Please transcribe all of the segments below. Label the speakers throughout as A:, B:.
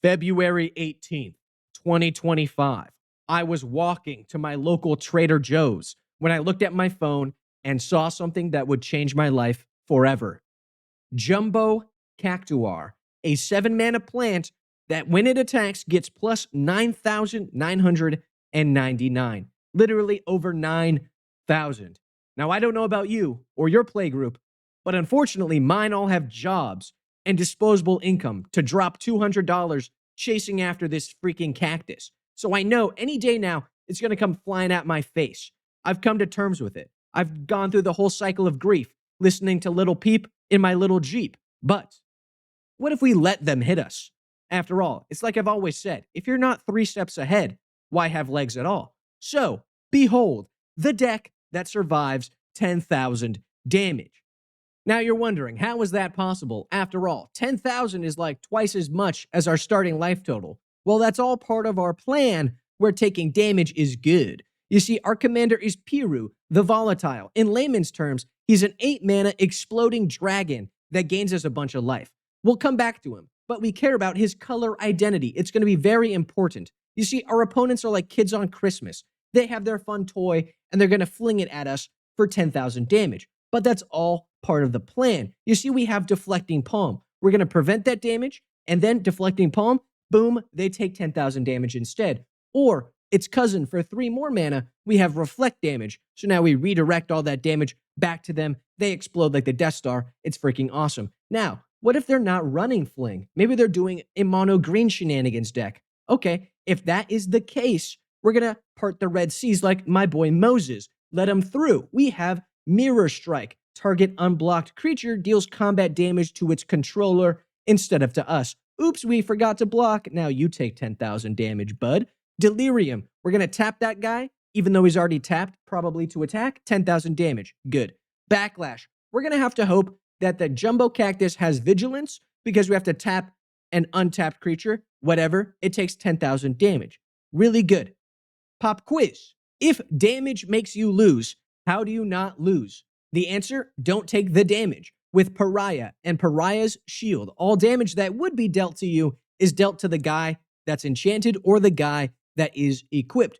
A: February 18th, 2025. I was walking to my local Trader Joe's when I looked at my phone and saw something that would change my life forever. Jumbo Cactuar, a 7-mana plant that when it attacks gets plus 9,999. Literally over 9,000. Now, I don't know about you or your playgroup, but unfortunately, mine all have jobs and disposable income to drop $200 chasing after this freaking cactus. So I know any day now it's going to come flying at my face. I've come to terms with it. I've gone through the whole cycle of grief, listening to Little Peep in my little Jeep. But what if we let them hit us? After all, it's like I've always said, if you're not 3 steps ahead, why have legs at all? So, behold, the deck that survives 10,000 damage. Now you're wondering, how is that possible? After all, 10,000 is like twice as much as our starting life total. Well, that's all part of our plan where taking damage is good. You see, our commander is Piru, the Volatile. In layman's terms, he's an 8-mana exploding dragon that gains us a bunch of life. We'll come back to him, but we care about his color identity. It's going to be very important. You see, our opponents are like kids on Christmas. They have their fun toy, and they're going to fling it at us for 10,000 damage. But that's all part of the plan. You see, we have Deflecting Palm. We're going to prevent that damage, and then Deflecting Palm, boom, they take 10,000 damage instead. Or its cousin for 3 more mana, we have Reflect damage. So now we redirect all that damage back to them. They explode like the Death Star. It's freaking awesome. Now, what if they're not running Fling? Maybe they're doing a mono green shenanigans deck. Okay, if that is the case, we're going to part the Red Seas like my boy Moses. Let him through. We have Mirror Strike. Target unblocked creature deals combat damage to its controller instead of to us. Oops, we forgot to block. Now you take 10,000 damage, bud. Delirium. We're going to tap that guy, even though he's already tapped, probably to attack. 10,000 damage. Good. Backlash. We're going to have to hope that the Jumbo Cactus has Vigilance because we have to tap an untapped creature. Whatever. It takes 10,000 damage. Really good. Pop quiz. If damage makes you lose, how do you not lose? The answer, don't take the damage. With Pariah and Pariah's shield, all damage that would be dealt to you is dealt to the guy that's enchanted or the guy that is equipped.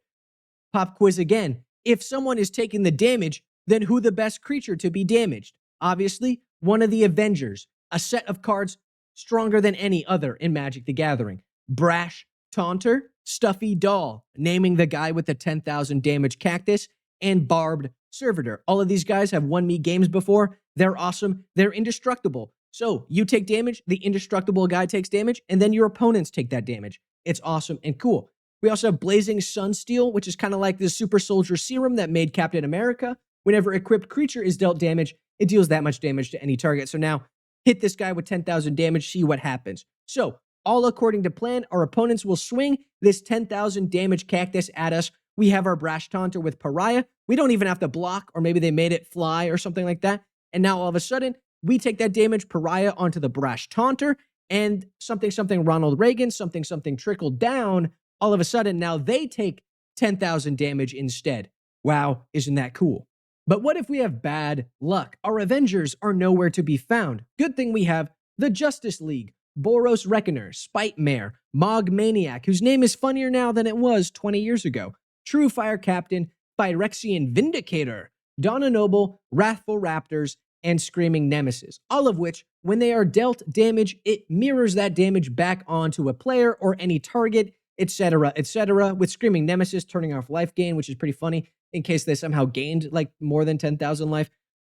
A: Pop quiz again. If someone is taking the damage, then who the best creature to be damaged? Obviously, one of the Avengers, a set of cards stronger than any other in Magic the Gathering. Brash Taunter, Stuffy Doll, naming the guy with the 10,000 damage cactus, and Barbed Servitor. All of these guys have won me games before. They're awesome. They're indestructible. So you take damage, the indestructible guy takes damage, and then your opponents take that damage. It's awesome and cool. We also have Blazing Sunsteel, which is kind of like the Super Soldier Serum that made Captain America. Whenever equipped creature is dealt damage, it deals that much damage to any target. So now, hit this guy with 10,000 damage, see what happens. So, all according to plan, our opponents will swing this 10,000 damage cactus at us. We have our Brash Taunter with Pariah. We don't even have to block, or maybe they made it fly or something like that. And now all of a sudden, we take that damage, Pariah, onto the Brash Taunter, and something Ronald Reagan, something trickled down. All of a sudden, now they take 10,000 damage instead. Wow, isn't that cool? But what if we have bad luck? Our Avengers are nowhere to be found. Good thing we have the Justice League, Boros Reckoner, Spite Mare, Mog Maniac, whose name is funnier now than it was 20 years ago, True Fire Captain, Phyrexian Vindicator, Donna Noble, Wrathful Raptors, and Screaming Nemesis, all of which, when they are dealt damage, it mirrors that damage back onto a player or any target, etc., etc., with Screaming Nemesis turning off life gain, which is pretty funny, in case they somehow gained like more than 10,000 life.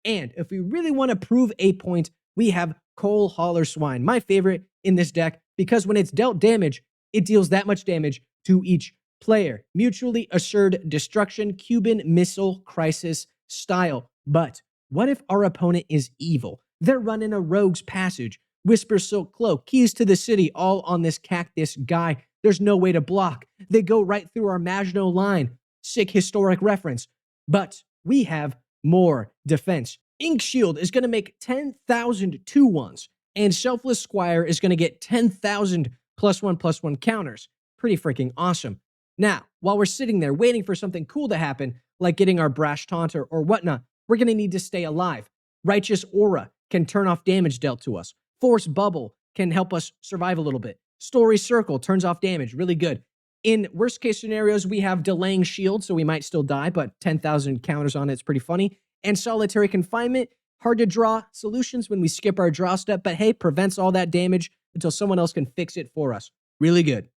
A: And if we really want to prove a point, we have Coal Hauler Swine, my favorite in this deck, because when it's dealt damage, it deals that much damage to each player. Mutually assured destruction, Cuban Missile Crisis style. But what if our opponent is evil? They're running a Rogue's Passage, Whisper Silk Cloak, Keys to the City, all on this cactus guy. There's no way to block. They go right through our Maginot Line. Sick historic reference. But we have more defense. Ink Shield is going to make 10,000 2-1s, and Selfless Squire is going to get 10,000 +1/+1 counters. Pretty freaking awesome. Now, while we're sitting there waiting for something cool to happen, like getting our Brash Taunter or whatnot, we're going to need to stay alive. Righteous Aura can turn off damage dealt to us. Force Bubble can help us survive a little bit. Story Circle turns off damage, really good. In worst case scenarios, we have Delaying Shield, so we might still die, but 10,000 counters on it's pretty funny. And Solitary Confinement, hard to draw solutions when we skip our draw step, but hey, prevents all that damage until someone else can fix it for us. Really good.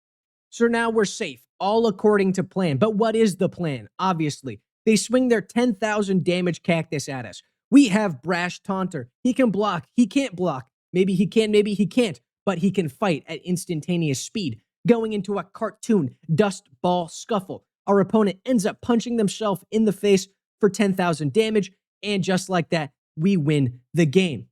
A: So now we're safe, all according to plan. But what is the plan? Obviously, they swing their 10,000 damage cactus at us. We have Brash Taunter. He can block. He can't block. Maybe he can, maybe he can't, but he can fight at instantaneous speed. Going into a cartoon dust ball scuffle, our opponent ends up punching themselves in the face for 10,000 damage, and just like that, we win the game.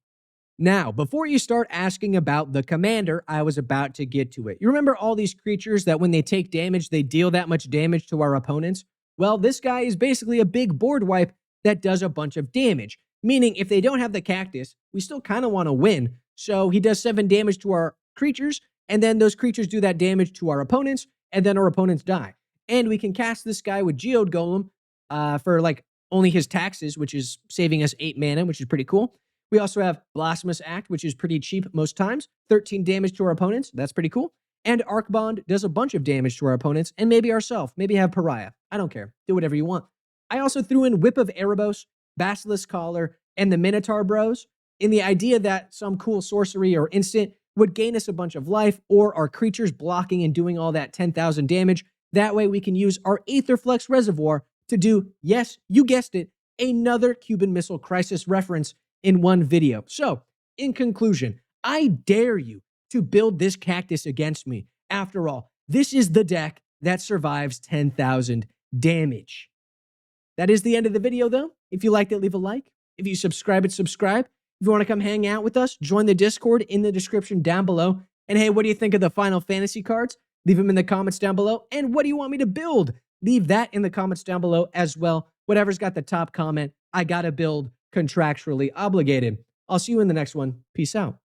A: Now, before you start asking about the commander, I was about to get to it. You remember all these creatures that when they take damage, they deal that much damage to our opponents? Well, this guy is basically a big board wipe that does a bunch of damage. Meaning, if they don't have the cactus, we still kind of want to win. So he does 7 damage to our creatures, and then those creatures do that damage to our opponents, and then our opponents die. And we can cast this guy with Geode Golem for like only his taxes, which is saving us 8 mana, which is pretty cool. We also have Blasphemous Act, which is pretty cheap most times. 13 damage to our opponents. That's pretty cool. And Arc Bond does a bunch of damage to our opponents, and maybe ourselves. Maybe have Pariah. I don't care. Do whatever you want. I also threw in Whip of Erebos, Basilisk Collar, and the Minotaur Bros in the idea that some cool sorcery or instant would gain us a bunch of life, or our creatures blocking and doing all that 10,000 damage. That way we can use our Aetherflux Reservoir to do, yes, you guessed it, another Cuban Missile Crisis reference in one video. So, in conclusion, I dare you to build this cactus against me. After all, this is the deck that survives 10,000 damage. That is the end of the video, though. If you liked it, leave a like. If you subscribe, subscribe. If you want to come hang out with us, join the Discord in the description down below. And hey, what do you think of the Final Fantasy cards? Leave them in the comments down below. And what do you want me to build? Leave that in the comments down below as well. Whatever's got the top comment, I gotta build, contractually obligated. I'll see you in the next one. Peace out.